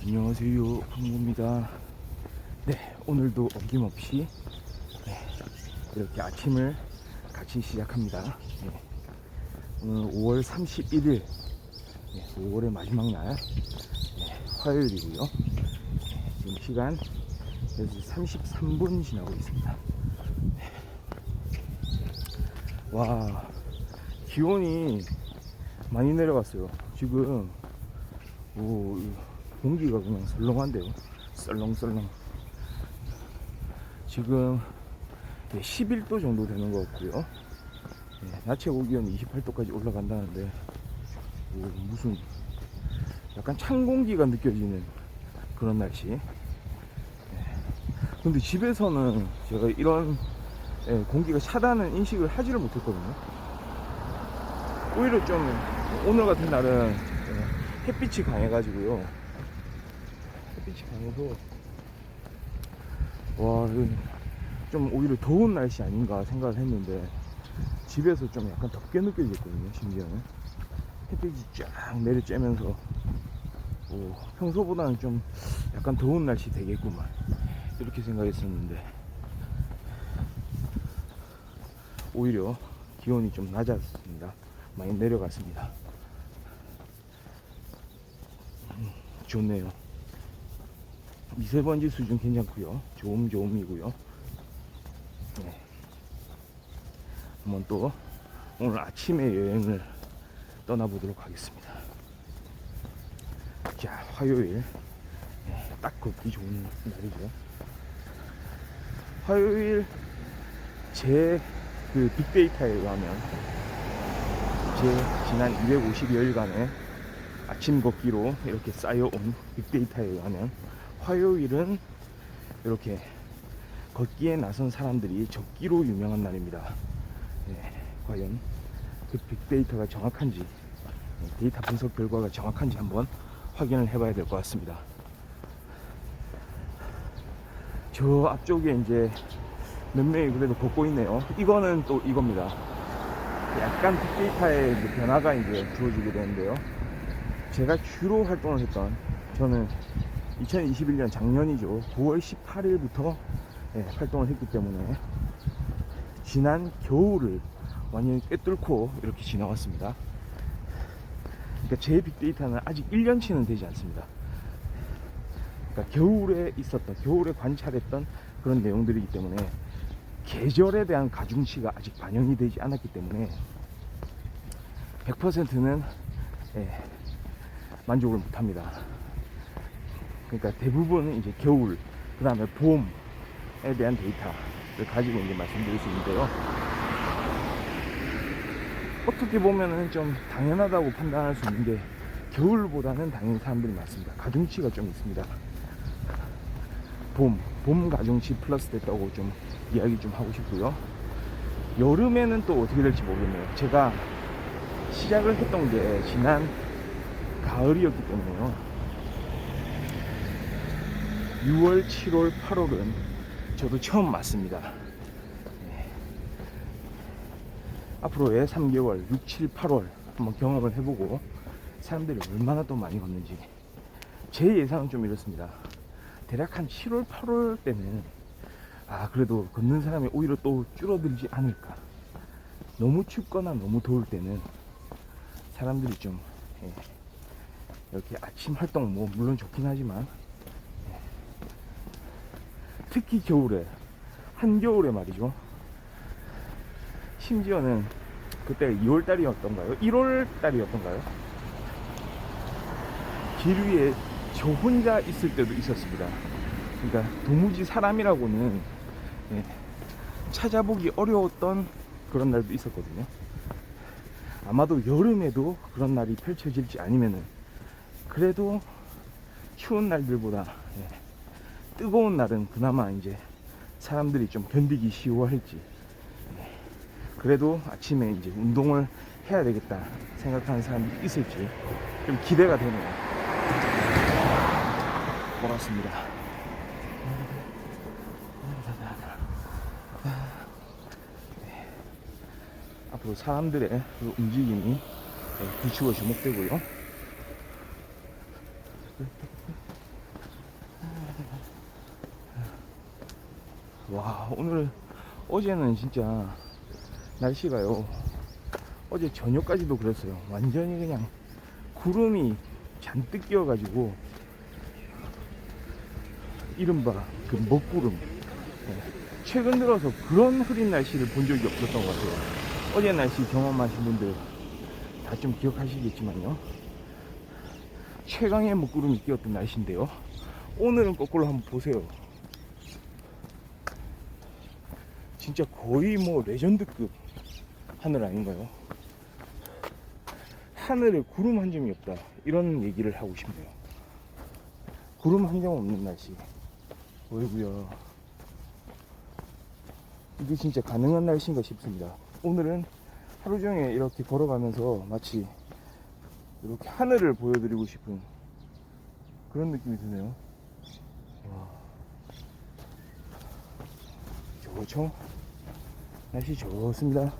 안녕하세요, 황구입니다. 네, 오늘도 어김없이 이렇게 아침을 같이 시작합니다. 오늘 5월 31일 5월의 마지막 날 화요일이고요. 지금 시간 6시 33분 지나고 있습니다. 와, 기온이 많이 내려갔어요. 지금 공기가 그냥 썰렁한데요. 썰렁썰렁. 지금 11도 정도 되는 것 같고요. 낮 최고 기온이 28도까지 올라간다는데 무슨 약간 찬 공기가 느껴지는 그런 날씨. 근데 집에서는 제가 이런 공기가 차다는 인식을 하지를 못했거든요. 오히려 좀 오늘 같은 날은 햇빛이 강해가지고요. 햇빛이 강해서 좀 오히려 더운 날씨 아닌가 생각을 했는데 집에서 좀 약간 덥게 느껴졌거든요. 심지어는 햇빛이 쫙 내려쬐면서 평소보다는 좀 약간 더운 날씨 되겠구만 이렇게 생각했었는데 오히려 기온이 좀 낮았습니다. 많이 내려갔습니다. 좋네요. 미세먼지 수준 괜찮고요. 조음이고요. 한번 또 오늘 아침에 여행을 떠나보도록 하겠습니다. 자, 화요일 딱 걷기 좋은 날이죠. 화요일 제 빅데이터에 의하면 제 지난 250여일간의 아침 걷기로 이렇게 쌓여온 빅데이터에 의하면 화요일은 이렇게 걷기에 나선 사람들이 적기로 유명한 날입니다. 과연 그 빅데이터가 정확한지 데이터 분석 결과가 정확한지 한번 확인을 해봐야 될 것 같습니다. 저 앞쪽에 이제 몇 명이 그래도 걷고 있네요. 이거는 또 이겁니다. 약간 빅데이터의 변화가 이제 주어지게 되는데요. 제가 주로 활동을 했던, 저는 2021년 작년이죠. 9월 18일부터 활동을 했기 때문에 지난 겨울을 완전히 꿰뚫고 이렇게 지나왔습니다. 그러니까 제 빅데이터는 아직 1년치는 되지 않습니다. 그러니까 겨울에 관찰했던 그런 내용들이기 때문에 계절에 대한 가중치가 아직 반영이 되지 않았기 때문에 100%는 만족을 못합니다. 그러니까 대부분 이제 겨울, 그 다음에 봄에 대한 데이터를 가지고 이제 말씀드릴 수 있는데요. 어떻게 보면은 좀 당연하다고 판단할 수 있는 게 겨울보다는 당연히 사람들이 많습니다. 가중치가 좀 있습니다. 봄 가중치 플러스 됐다고 좀 이야기 좀 하고 싶고요. 여름에는 또 어떻게 될지 모르겠네요. 제가 시작을 했던 게 지난 가을이었기 때문에요. 6월, 7월, 8월은 저도 처음 맞습니다. 앞으로의 3개월, 6, 7, 8월 한번 경험을 해보고 사람들이 얼마나 또 많이 걷는지. 제 예상은 좀 이렇습니다. 대략 한 7월, 8월 때는 그래도 걷는 사람이 오히려 또 줄어들지 않을까. 너무 춥거나 너무 더울 때는 사람들이 좀 이렇게 아침 활동 물론 좋긴 하지만 특히 겨울에, 한겨울에 말이죠. 심지어는 그때가 2월달이었던가요? 1월달이었던가요? 길 위에 저 혼자 있을 때도 있었습니다. 그러니까 도무지 사람이라고는 찾아보기 어려웠던 그런 날도 있었거든요. 아마도 여름에도 그런 날이 펼쳐질지 아니면은 그래도 추운 날들보다 뜨거운 날은 그나마 이제 사람들이 좀 견디기 쉬워할지, 그래도 아침에 이제 운동을 해야 되겠다 생각하는 사람들이 있을지 좀 기대가 되네요. 고맙습니다. 앞으로 사람들의 그 움직임이 규칙으로 주목되고요. 와, 오늘 어제는 진짜 날씨가요, 어제 저녁까지도 그랬어요. 완전히 그냥 구름이 잔뜩 끼어가지고 이른바 그 먹구름. 네. 최근 들어서 그런 흐린 날씨를 본 적이 없었던 것 같아요. 어제 날씨 경험하신 분들 다 좀 기억하시겠지만요, 최강의 먹구름이 끼었던 날씨인데요, 오늘은 거꾸로 한번 보세요. 진짜 거의 뭐 레전드급 하늘 아닌가요? 하늘에 구름 한 점이 없다, 이런 얘기를 하고 싶네요. 구름 한 점 없는 날씨. 어이구야, 이게 진짜 가능한 날씨인가 싶습니다. 오늘은 하루 종일 이렇게 걸어가면서 마치 이렇게 하늘을 보여드리고 싶은 그런 느낌이 드네요. 와, 좋죠? 날씨 좋습니다.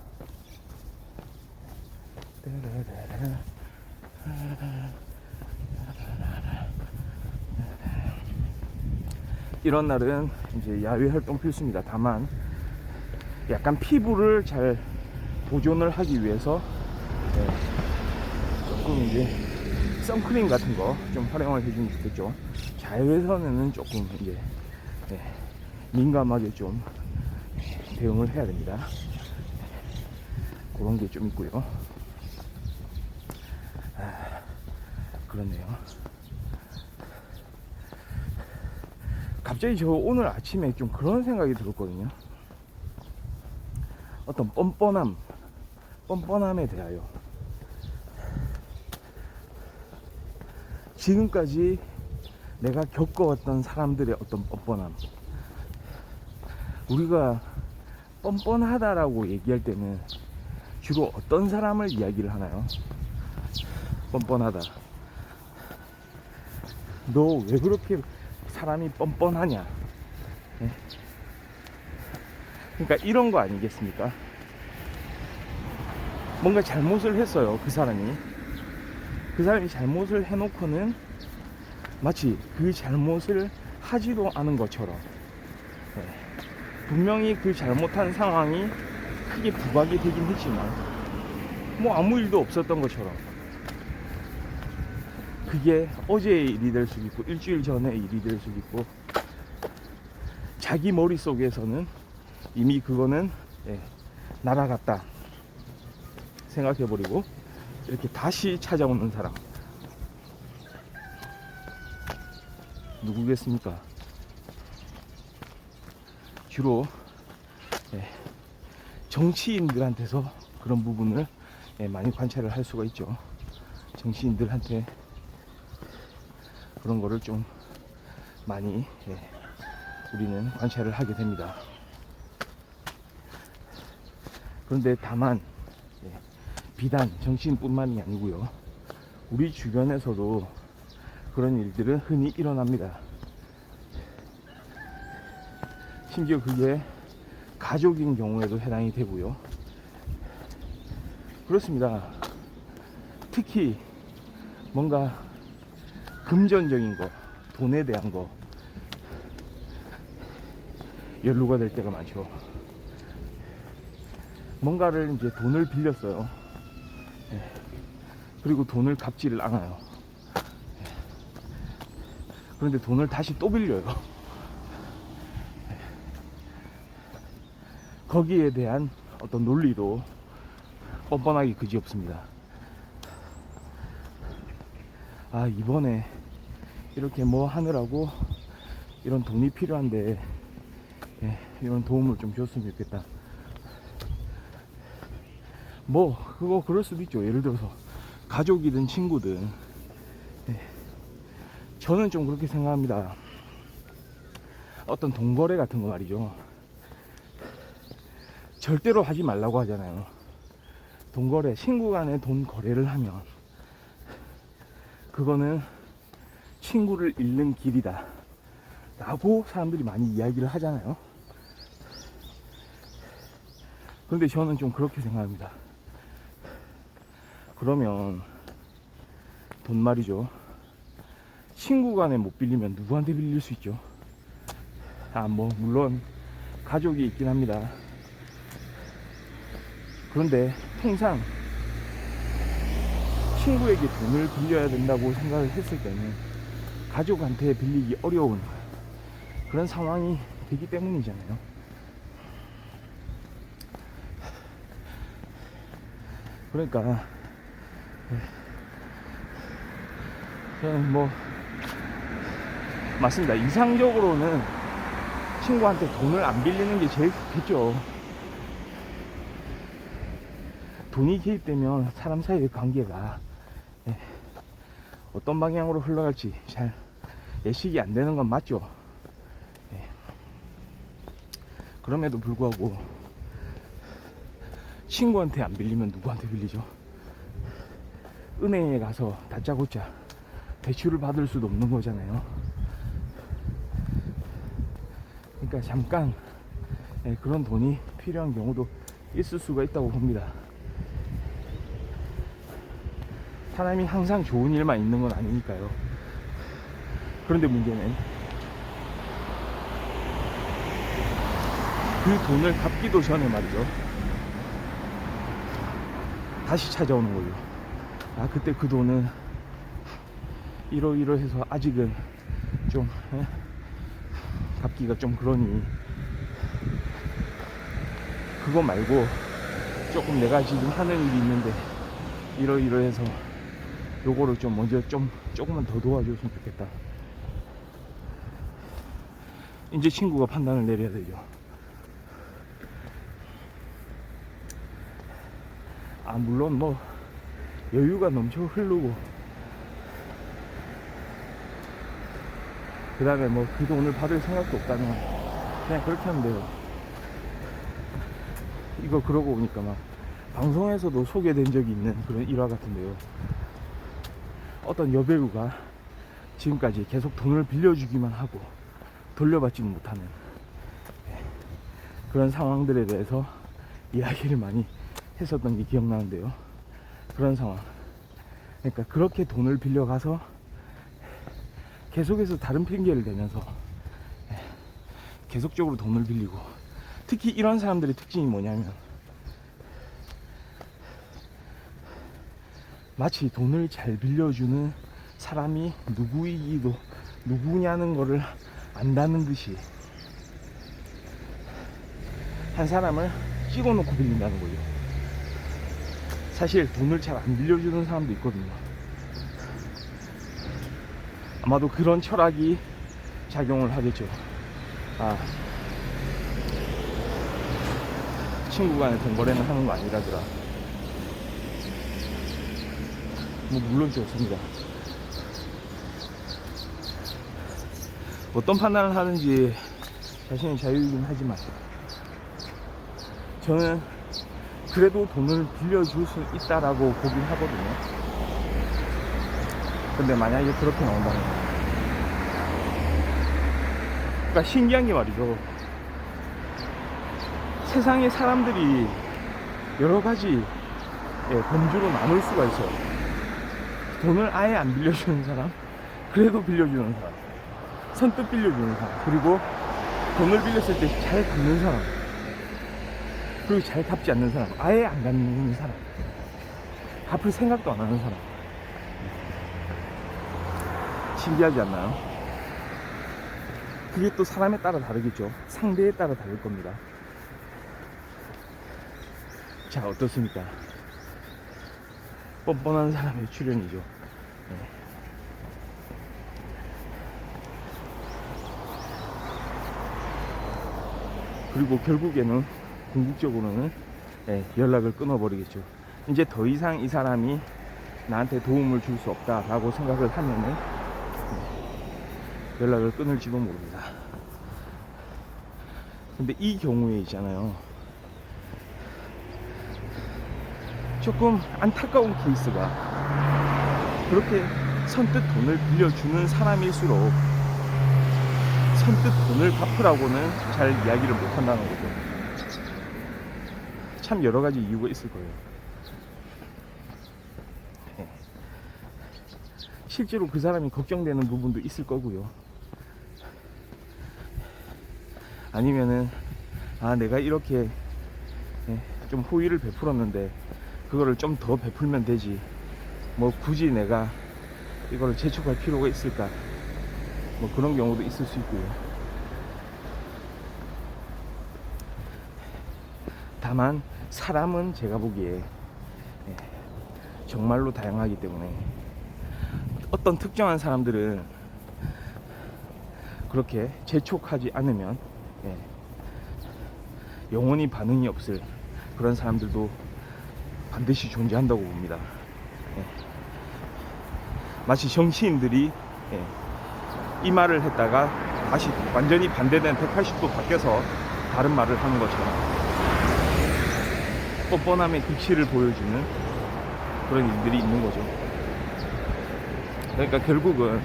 이런 날은 이제 야외 활동 필수입니다. 다만 약간 피부를 잘 보존을 하기 위해서 조금 이제 선크림 같은 거 좀 활용을 해주면 좋겠죠. 자외선에는 조금 이제 민감하게 좀 대응을 해야 됩니다. 그런 게 좀 있고요. 그렇네요. 갑자기 저 오늘 아침에 좀 그런 생각이 들었거든요. 어떤 뻔뻔함에 대하여. 지금까지 내가 겪어왔던 사람들의 어떤 뻔뻔함. 우리가 뻔뻔하다라고 얘기할 때는 주로 어떤 사람을 이야기를 하나요? 뻔뻔하다. 너 왜 그렇게 사람이 뻔뻔하냐? 네? 그러니까 이런 거 아니겠습니까? 뭔가 잘못을 했어요, 그 사람이. 그 사람이 잘못을 해놓고는 마치 그 잘못을 하지도 않은 것처럼, 분명히 그 잘못한 상황이 크게 부각이 되긴 했지만 뭐 아무 일도 없었던 것처럼, 그게 어제의 일이 될 수도 있고 일주일 전의 일이 될 수도 있고, 자기 머릿속에서는 이미 그거는 날아갔다 생각해버리고 이렇게 다시 찾아오는 사람 누구겠습니까? 주로 정치인들한테서 그런 부분을 많이 관찰을 할 수가 있죠. 정치인들한테 그런 거를 좀 많이 우리는 관찰을 하게 됩니다. 그런데 다만 비단 정치인뿐만이 아니고요, 우리 주변에서도 그런 일들은 흔히 일어납니다. 심지어 그게 가족인 경우에도 해당이 되고요. 그렇습니다. 특히 뭔가 금전적인 거, 돈에 대한 거 연루가 될 때가 많죠. 뭔가를 이제 돈을 빌렸어요. 그리고 돈을 갚지를 않아요. 그런데 돈을 다시 또 빌려요. 거기에 대한 어떤 논리도 뻔뻔하기 그지없습니다. 아, 이번에 이렇게 뭐 하느라고 이런 돈이 필요한데 이런 도움을 좀 줬으면 좋겠다. 뭐 그거 그럴 수도 있죠. 예를 들어서 가족이든 친구든. 저는 좀 그렇게 생각합니다. 어떤 돈거래 같은 거 말이죠, 절대로 하지 말라고 하잖아요. 돈거래, 친구 간에 돈 거래를 하면 그거는 친구를 잃는 길이다 라고 사람들이 많이 이야기를 하잖아요. 그런데 저는 좀 그렇게 생각합니다. 그러면 돈 말이죠, 친구 간에 못 빌리면 누구한테 빌릴 수 있죠? 뭐 물론 가족이 있긴 합니다. 그런데 통상 친구에게 돈을 빌려야 된다고 생각을 했을 때는 가족한테 빌리기 어려운 그런 상황이 되기 때문이잖아요. 그러니까 저는 뭐 맞습니다. 이상적으로는 친구한테 돈을 안 빌리는 게 제일 좋겠죠. 돈이 개입되면 사람 사이의 관계가 어떤 방향으로 흘러갈지 잘 예측이 안 되는 건 맞죠. 그럼에도 불구하고 친구한테 안 빌리면 누구한테 빌리죠? 은행에 가서 다짜고짜 대출을 받을 수도 없는 거잖아요. 그러니까 잠깐 그런 돈이 필요한 경우도 있을 수가 있다고 봅니다. 사람이 항상 좋은 일만 있는 건 아니니까요. 그런데 문제는 그 돈을 갚기도 전에 말이죠, 다시 찾아오는 거예요. 그때 그 돈은 이러이러해서 아직은 좀 갚기가 좀 그러니 그거 말고 조금 내가 지금 하는 일이 있는데 이러이러해서 요거를 좀 먼저 조금만 더 도와줬으면 좋겠다. 이제 친구가 판단을 내려야 되죠. 물론 뭐 여유가 넘쳐 흐르고 그 다음에 뭐 그 돈을 받을 생각도 없다면 그냥 그렇게 하면 돼요. 이거 그러고 보니까 막 방송에서도 소개된 적이 있는 그런 일화 같은데요. 어떤 여배우가 지금까지 계속 돈을 빌려주기만 하고 돌려받지는 못하는 그런 상황들에 대해서 이야기를 많이 했었던 게 기억나는데요. 그런 상황, 그러니까 그렇게 돈을 빌려가서 계속해서 다른 핑계를 대면서 계속적으로 돈을 빌리고, 특히 이런 사람들의 특징이 뭐냐면 마치 돈을 잘 빌려주는 사람이 누구냐는 거를 안다는 듯이 한 사람을 찍어놓고 빌린다는 거죠. 사실 돈을 잘 안 빌려주는 사람도 있거든요. 아마도 그런 철학이 작용을 하겠죠. 친구 간에 돈 거래는 하는 거 아니라더라. 뭐 물론 좋습니다. 어떤 판단을 하는지 자신의 자유이긴 하지만 저는 그래도 돈을 빌려줄 수 있다라고 보긴 하거든요. 근데 만약에 그렇게 나온다면, 그러니까 신기한 게 말이죠, 세상에 사람들이 여러 가지 범주로 나눌 수가 있어요. 돈을 아예 안 빌려주는 사람, 그래도 빌려주는 사람, 선뜻 빌려주는 사람, 그리고 돈을 빌렸을 때 잘 갚는 사람, 그리고 잘 갚지 않는 사람, 아예 안 갚는 사람, 갚을 생각도 안 하는 사람. 신기하지 않나요? 그게 또 사람에 따라 다르겠죠. 상대에 따라 다를 겁니다. 자, 어떻습니까? 뻔뻔한 사람의 출연이죠. 그리고 결국에는 궁극적으로는 연락을 끊어버리겠죠. 이제 더 이상 이 사람이 나한테 도움을 줄 수 없다라고 생각을 하면은 연락을 끊을지도 모릅니다. 근데 이 경우에 있잖아요, 조금 안타까운 케이스가, 그렇게 선뜻 돈을 빌려주는 사람일수록 선뜻 돈을 갚으라고는 잘 이야기를 못한다는 거죠. 참 여러 가지 이유가 있을 거예요. 실제로 그 사람이 걱정되는 부분도 있을 거고요. 아니면은 내가 이렇게 좀 호의를 베풀었는데 그거를 좀 더 베풀면 되지, 뭐 굳이 내가 이거를 재촉할 필요가 있을까, 뭐 그런 경우도 있을 수 있고요. 다만 사람은 제가 보기에 정말로 다양하기 때문에 어떤 특정한 사람들은 그렇게 재촉하지 않으면 영원히 반응이 없을 그런 사람들도 반드시 존재한다고 봅니다. 마치 정치인들이 이 말을 했다가 다시 완전히 반대된 180도 바뀌어서 다른 말을 하는 것처럼 뻔뻔함의 극치를 보여주는 그런 일들이 있는 거죠. 그러니까 결국은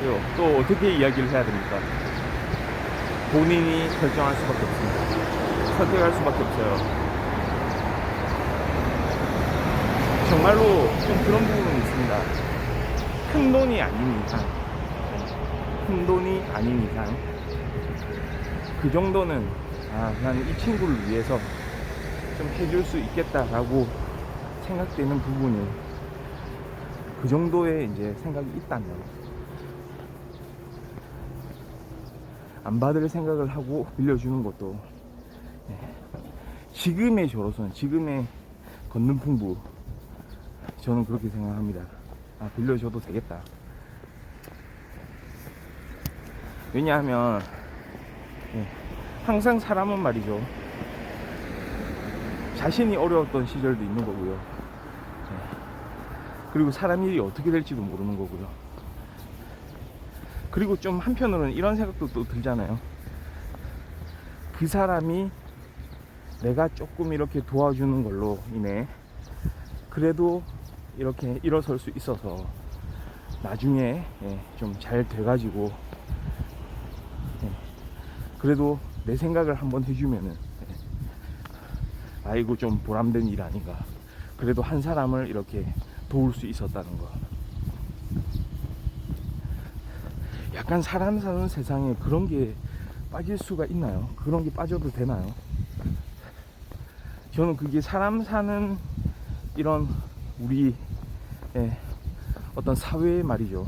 이거 또 어떻게 이야기를 해야 됩니까? 본인이 결정할 수밖에 없습니다. 선택할 수밖에 없어요. 정말로 좀 그런 부분은 있습니다. 큰 돈이 아닌 이상 그 정도는 나는 이 친구를 위해서 좀 해줄 수 있겠다라고 생각되는 부분이, 그 정도의 이제 생각이 있다면 안 받을 생각을 하고 빌려주는 것도 지금의 저로서는, 지금의 걷는풍부, 저는 그렇게 생각합니다. 빌려줘도 되겠다. 왜냐하면 항상 사람은 말이죠, 자신이 어려웠던 시절도 있는 거고요. 그리고 사람 일이 어떻게 될지도 모르는 거고요. 그리고 좀 한편으로는 이런 생각도 또 들잖아요. 그 사람이 내가 조금 이렇게 도와주는 걸로 인해 그래도 이렇게 일어설 수 있어서 나중에 좀 잘 돼가지고 그래도 내 생각을 한번 해주면은 아이고 좀 보람된 일 아닌가. 그래도 한 사람을 이렇게 도울 수 있었다는 거. 약간 사람 사는 세상에 그런 게 빠질 수가 있나요? 그런 게 빠져도 되나요? 저는 그게 사람 사는 이런 우리 어떤 사회의 말이죠,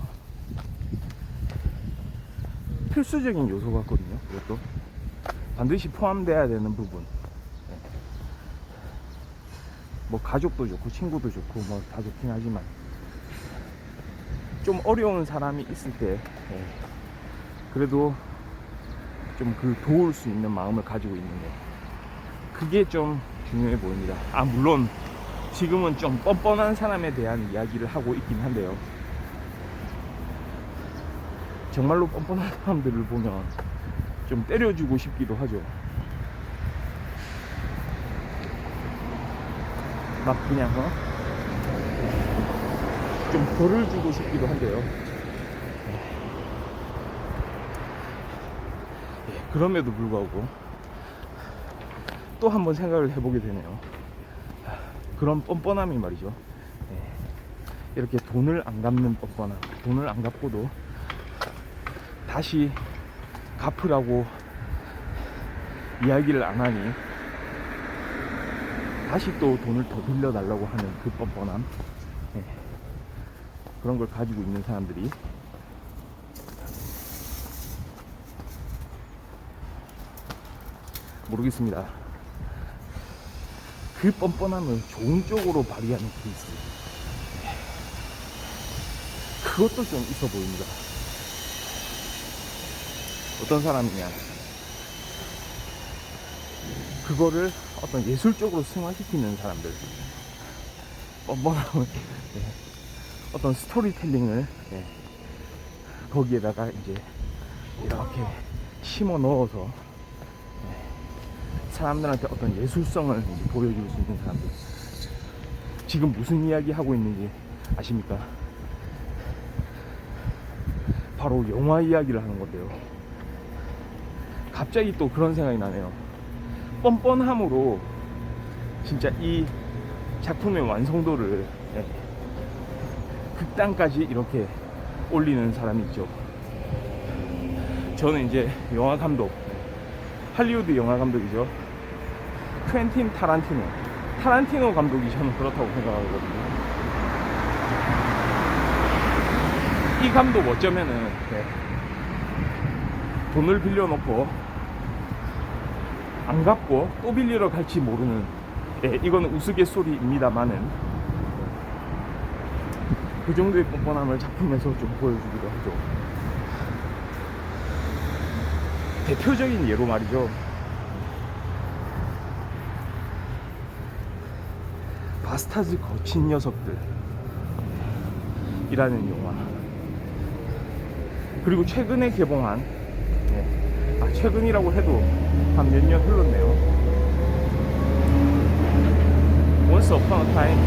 필수적인 요소 같거든요. 그것도 반드시 포함돼야 되는 부분. 뭐 가족도 좋고 친구도 좋고 뭐 다 좋긴 하지만 좀 어려운 사람이 있을 때 그래도 좀 그 도울 수 있는 마음을 가지고 있는 거, 그게 좀 중요해 보입니다. 물론 지금은 좀 뻔뻔한 사람에 대한 이야기를 하고 있긴 한데요, 정말로 뻔뻔한 사람들을 보면 좀 때려주고 싶기도 하죠. 막 그냥 좀 벌을 주고 싶기도 한데요. 그럼에도 불구하고 또 한번 생각을 해보게 되네요. 그런 뻔뻔함이 말이죠, 이렇게 돈을 안 갚는 뻔뻔함, 돈을 안 갚고도 다시 갚으라고 이야기를 안 하니 다시 또 돈을 더 빌려달라고 하는 그 뻔뻔함, 그런 걸 가지고 있는 사람들이 모르겠습니다. 그 뻔뻔함을 좋은 쪽으로 발휘하는 케이스, 그것도 좀 있어 보입니다. 어떤 사람이냐, 그거를 어떤 예술적으로 승화시키는 사람들, 뻔뻔함을 어떤 스토리텔링을 거기에다가 이제 이렇게 심어 넣어서 사람들한테 어떤 예술성을 이제 보여줄 수 있는 사람들. 지금 무슨 이야기 하고 있는지 아십니까? 바로 영화 이야기를 하는 건데요. 갑자기 또 그런 생각이 나네요. 뻔뻔함으로 진짜 이 작품의 완성도를 극단까지 이렇게 올리는 사람이 있죠. 저는 이제 영화 감독, 할리우드 영화 감독이죠. 퀸틴 타란티노 감독이 저는 그렇다고 생각하거든요. 이 감독 어쩌면은 돈을 빌려놓고 안 갚고 또 빌리러 갈지 모르는, 이거는 우스갯소리입니다만은 그 정도의 뻔뻔함을 작품에서 좀 보여주기도 하죠. 대표적인 예로 말이죠, 바스타즈 거친 녀석들 이라는 영화, 그리고 최근에 개봉한, 최근이라고 해도 한 몇 년 흘렀네요, Once Upon a Time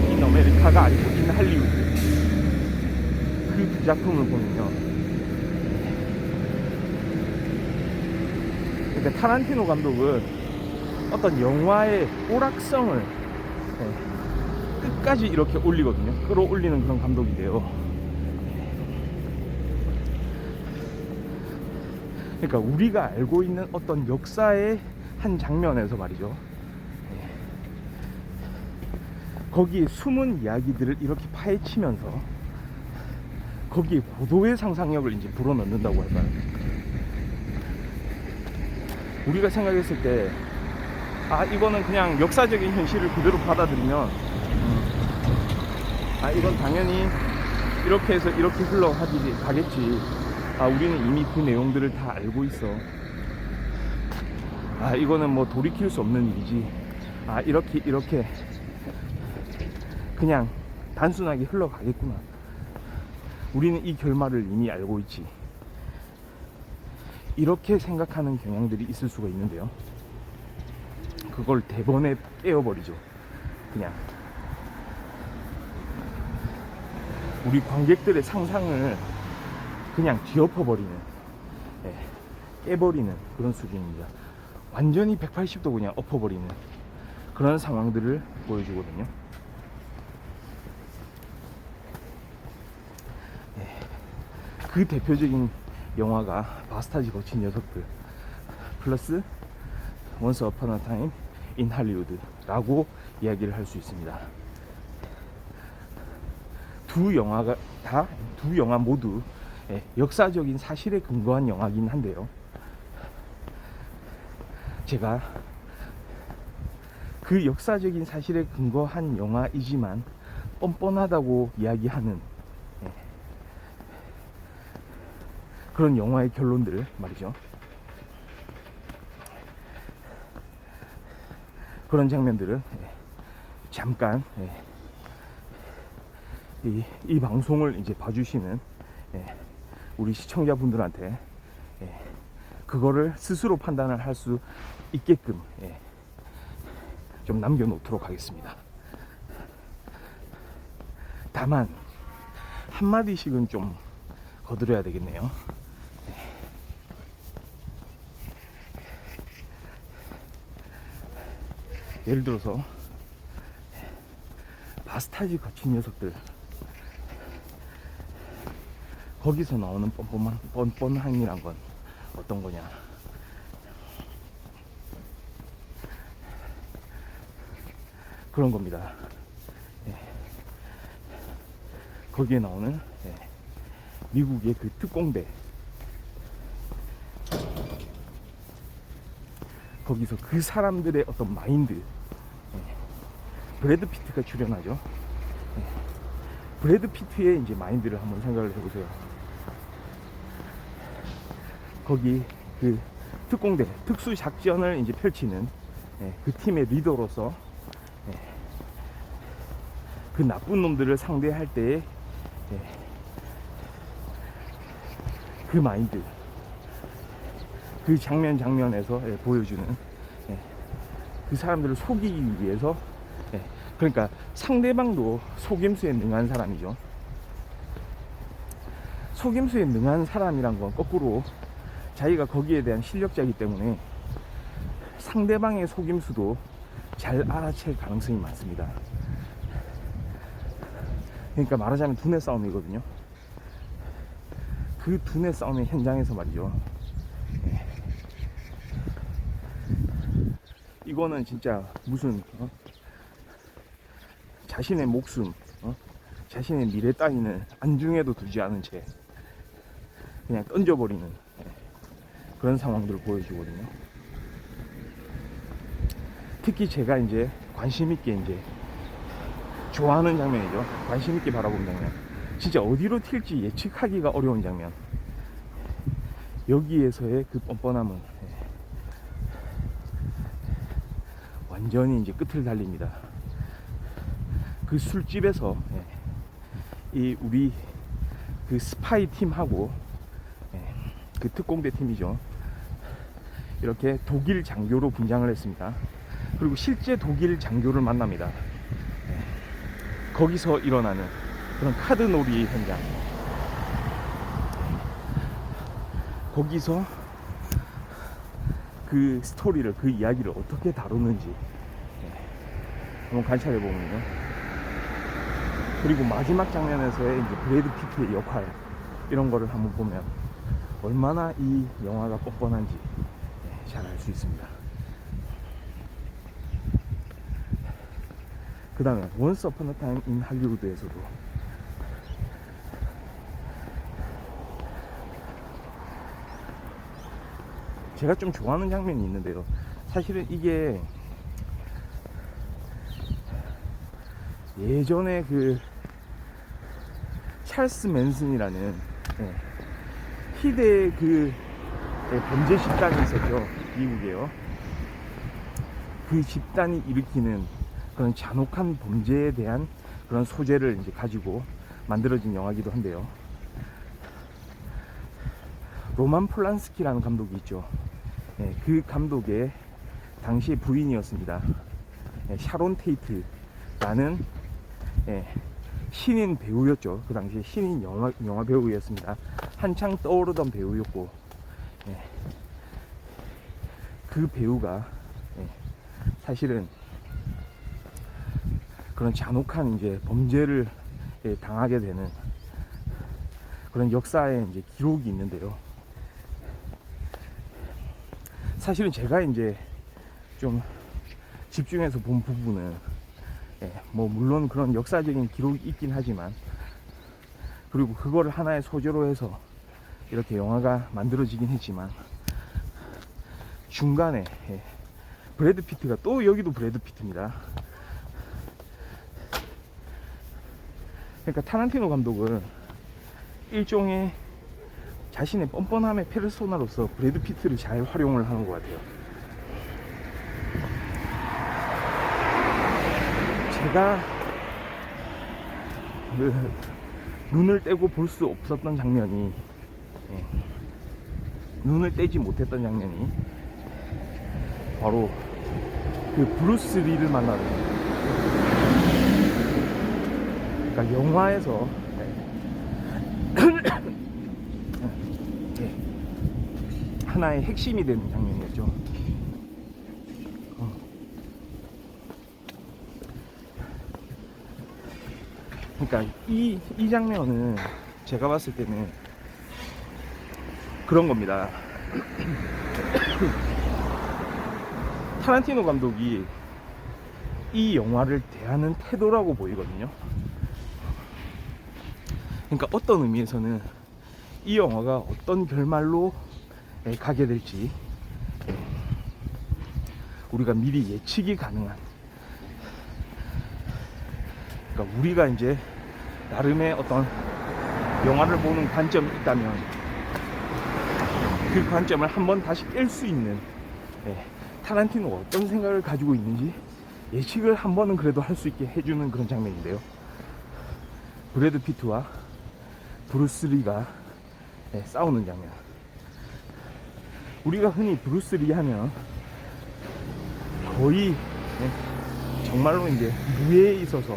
in America가 아니고 In Hollywood. 그 두 작품을 보면요, 그러니까 타란티노 감독은 어떤 영화의 오락성을 끝까지 이렇게 올리거든요. 끌어올리는 그런 감독인데요. 그러니까 우리가 알고 있는 어떤 역사의 한 장면에서 말이죠, 거기에 숨은 이야기들을 이렇게 파헤치면서 거기에 고도의 상상력을 이제 불어넣는다고 할까요? 우리가 생각했을 때, 이거는 그냥 역사적인 현실을 그대로 받아들이면, 이건 당연히 이렇게 해서 이렇게 흘러가겠지. 우리는 이미 그 내용들을 다 알고 있어. 이거는 뭐 돌이킬 수 없는 일이지. 이렇게 그냥 단순하게 흘러가겠구나. 우리는 이 결말을 이미 알고 있지. 이렇게 생각하는 경향들이 있을 수가 있는데요, 그걸 대번에 깨어버리죠. 그냥 우리 관객들의 상상을 그냥 뒤엎어버리는, 깨버리는 그런 수준입니다. 완전히 180도 그냥 엎어버리는 그런 상황들을 보여주거든요. 그 대표적인 영화가 바스타즈 거친 녀석들 플러스 Once Upon a Time in Hollywood 라고 이야기를 할 수 있습니다. 두 영화 모두 역사적인 사실에 근거한 영화긴 한데요, 제가 그 역사적인 사실에 근거한 영화이지만 뻔뻔하다고 이야기하는 그런 영화의 결론들 말이죠, 그런 장면들은 잠깐 이 방송을 이제 봐주시는 우리 시청자분들한테 그거를 스스로 판단을 할 수 있게끔 좀 남겨놓도록 하겠습니다. 다만 한마디씩은 좀 거들어야 되겠네요. 예를 들어서 바스타즈 거친 녀석들, 거기서 나오는 뻔뻔함이란 건 어떤 거냐, 그런 겁니다. 거기에 나오는 미국의 그 특공대, 거기서 그 사람들의 어떤 마인드, 브래드 피트가 출연하죠. 브래드 피트의 이제 마인드를 한번 생각을 해보세요. 거기 그 특공대, 특수 작전을 이제 펼치는 그 팀의 리더로서 그 나쁜 놈들을 상대할 때의 그 마인드, 그 장면에서 보여주는 그 사람들을 속이기 위해서, 그러니까 상대방도 속임수에 능한 사람이죠. 속임수에 능한 사람이란 건 거꾸로 자기가 거기에 대한 실력자이기 때문에 상대방의 속임수도 잘 알아챌 가능성이 많습니다. 그러니까 말하자면 두뇌 싸움이거든요. 그 두뇌 싸움의 현장에서 말이죠. 예. 이거는 진짜 무슨 자신의 목숨, 자신의 미래 따위는 안중에도 두지 않은 채 그냥 던져버리는 그런 상황들을 보여주거든요. 특히 제가 이제 관심 있게 이제 좋아하는 장면이죠. 관심 있게 바라본 장면. 진짜 어디로 튈지 예측하기가 어려운 장면. 여기에서의 그 뻔뻔함은 완전히 이제 끝을 달립니다. 그 술집에서 이 우리 그 스파이 팀하고 그 특공대 팀이죠. 이렇게 독일 장교로 분장을 했습니다. 그리고 실제 독일 장교를 만납니다. 거기서 일어나는 그런 카드놀이 현장. 거기서 그 스토리를, 그 이야기를 어떻게 다루는지 한번 관찰해 보면요. 그리고 마지막 장면에서의 이제 브래드 피트의 역할, 이런 거를 한번 보면 얼마나 이 영화가 뻔뻔한지 잘 알 수 있습니다. 그 다음에 원스 어폰 어 타임 인 할리우드에서도 제가 좀 좋아하는 장면이 있는데요. 사실은 이게 예전에 그 찰스 맨슨이라는 희대의 그 범죄 집단이 있었죠. 미국에요. 그 집단이 일으키는 그런 잔혹한 범죄에 대한 그런 소재를 이제 가지고 만들어진 영화이기도 한데요. 로만 폴란스키라는 감독이 있죠. 그 감독의 당시 부인이었습니다. 샤론 테이트라는 신인 배우였죠. 그 당시에 신인 영화 배우였습니다. 한창 떠오르던 배우였고, 그 배우가 사실은 그런 잔혹한 이제 범죄를 당하게 되는 그런 역사의 이제 기록이 있는데요. 사실은 제가 이제 좀 집중해서 본 부분은 뭐 물론 그런 역사적인 기록이 있긴 하지만, 그리고 그거를 하나의 소재로 해서 이렇게 영화가 만들어지긴 했지만, 중간에 브래드 피트가 또, 여기도 브래드 피트입니다. 그러니까 타란티노 감독은 일종의 자신의 뻔뻔함의 페르소나로서 브래드 피트를 잘 활용을 하는 것 같아요. 제가 그 눈을 떼고 볼 수 없었던 장면이, 눈을 떼지 못했던 장면이 바로 그 브루스 리를 만나는, 그러니까 영화에서 하나의 핵심이 되는 장면이었죠. 그러니까 이 장면은 제가 봤을 때는 그런 겁니다. 타란티노 감독이 이 영화를 대하는 태도라고 보이거든요. 그러니까 어떤 의미에서는 이 영화가 어떤 결말로 가게 될지 우리가 미리 예측이 가능한, 그러니까 우리가 이제 나름의 어떤 영화를 보는 관점이 있다면 그 관점을 한번 다시 깰 수 있는, 타란티노가 어떤 생각을 가지고 있는지 예측을 한 번은 그래도 할 수 있게 해주는 그런 장면인데요. 브래드 피트와 브루스 리가 싸우는 장면. 우리가 흔히 브루스 리 하면 거의 정말로 이제 무예에 있어서,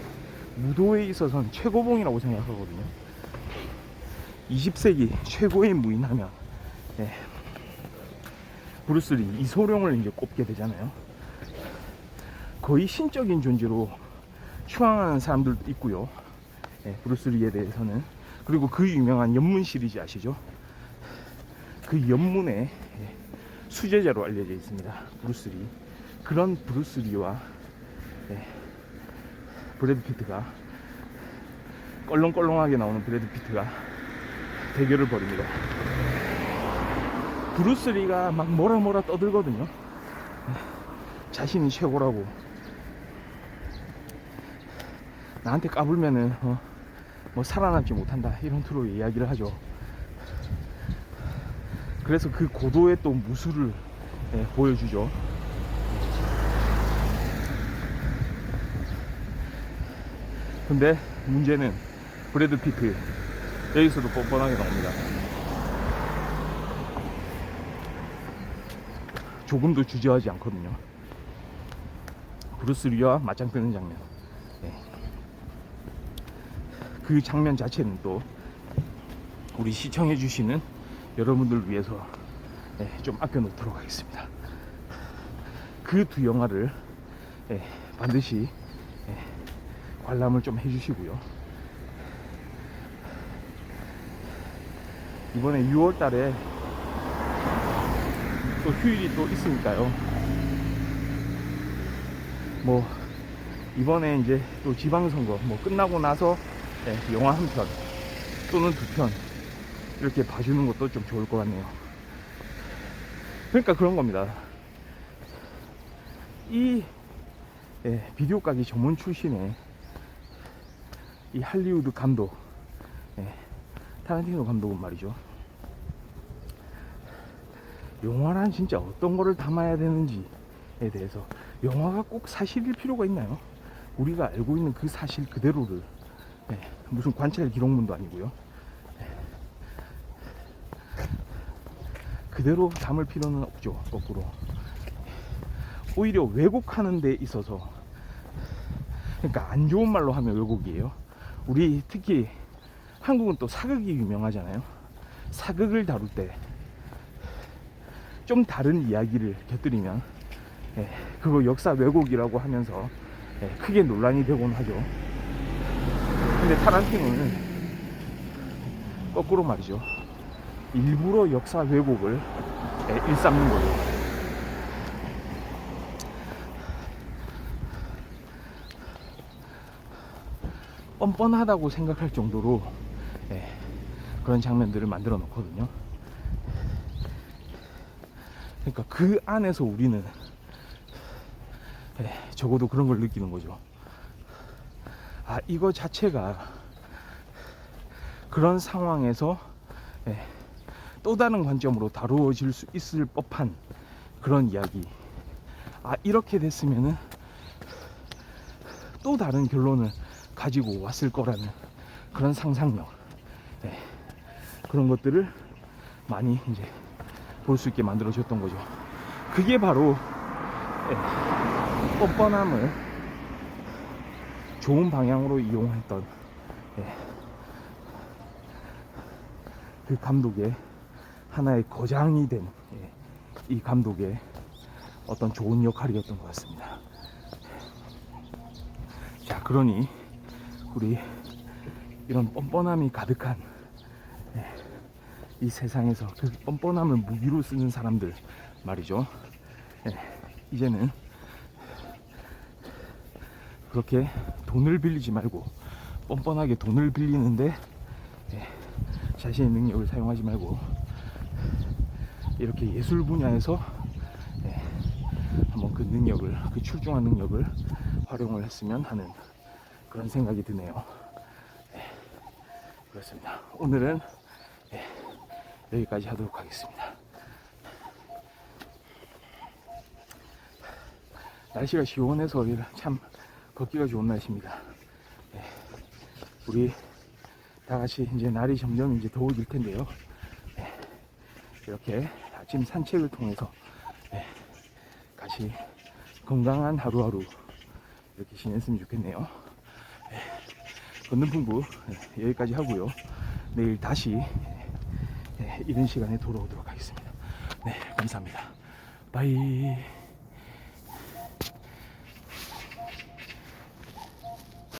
무도에 있어서는 최고봉이라고 생각하거든요. 20세기 최고의 무인 하면 브루스 리, 이소룡을 이제 꼽게 되잖아요. 거의 신적인 존재로 추앙하는 사람들도 있고요. 브루스리에 대해서는. 그리고 그 유명한 연문 시리즈 아시죠? 그 연문의 수제자로 알려져 있습니다. 브루스리. 그런 브루스리와 브래드 피트가, 껄렁껄렁하게 나오는 브래드 피트가 대결을 벌입니다. 브루스리가 막 뭐라 떠들거든요. 자신이 최고라고. 나한테 까불면은 뭐 살아남지 못한다, 이런 투로 이야기를 하죠. 그래서 그 고도의 또 무술을 보여주죠. 근데 문제는 브래드 피트, 여기서도 뻔뻔하게 나옵니다. 조금도 주저하지 않거든요. 브루스리와 맞짱 뜨는 장면. 그 장면 자체는 또 우리 시청해 주시는 여러분들을 위해서 좀 아껴 놓도록 하겠습니다. 그 두 영화를 반드시 관람을 좀 해주시고요. 이번에 6월 달에 또 휴일이 또 있으니까요. 뭐 이번에 이제 또 지방선거 뭐 끝나고 나서 영화 한 편 또는 두 편 이렇게 봐주는 것도 좀 좋을 것 같네요. 그러니까 그런 겁니다. 이 비디오 가게 전문 출신의 이 할리우드 감독, 타란티노 감독은 말이죠, 영화란 진짜 어떤 거를 담아야 되는지에 대해서, 영화가 꼭 사실일 필요가 있나요? 우리가 알고 있는 그 사실 그대로를, 무슨 관찰 기록문도 아니고요, 그대로 담을 필요는 없죠. 거꾸로 오히려 왜곡하는 데 있어서, 그러니까 안 좋은 말로 하면 왜곡이에요. 우리 특히 한국은 또 사극이 유명하잖아요. 사극을 다룰 때 좀 다른 이야기를 곁들이면 그거 역사 왜곡이라고 하면서 크게 논란이 되곤 하죠. 근데 타란티노는 거꾸로 말이죠. 일부러 역사 왜곡을 일삼는 거예요. 뻔뻔하다고 생각할 정도로 그런 장면들을 만들어 놓거든요. 그러니까 그 안에서 우리는 적어도 그런 걸 느끼는 거죠. 아, 이거 자체가 그런 상황에서 또 다른 관점으로 다루어질 수 있을 법한 그런 이야기. 아, 이렇게 됐으면은 또 다른 결론을 가지고 왔을 거라는 그런 상상력, 그런 것들을 많이 이제 볼 수 있게 만들어줬던 거죠. 그게 바로 뻔뻔함을 좋은 방향으로 이용했던 그 감독의 하나의 거장이 된 이 감독의 어떤 좋은 역할이었던 것 같습니다. 자, 그러니 우리 이런 뻔뻔함이 가득한 이 세상에서 그 뻔뻔함을 무기로 쓰는 사람들 말이죠. 이제는 그렇게 돈을 빌리지 말고, 뻔뻔하게 돈을 빌리는데 자신의 능력을 사용하지 말고, 이렇게 예술 분야에서 한번 그 능력을, 그 출중한 능력을 활용을 했으면 하는 그런 생각이 드네요. 그렇습니다. 오늘은 여기까지 하도록 하겠습니다. 날씨가 시원해서 참 걷기가 좋은 날씨입니다. 우리 다 같이 이제 날이 점점 이제 더워질 텐데요. 이렇게 아침 산책을 통해서 같이 건강한 하루하루 이렇게 지냈으면 좋겠네요. 걷는 풍부 여기까지 하고요. 내일 다시 이런 시간에 돌아오도록 하겠습니다. 네, 감사합니다. 바이.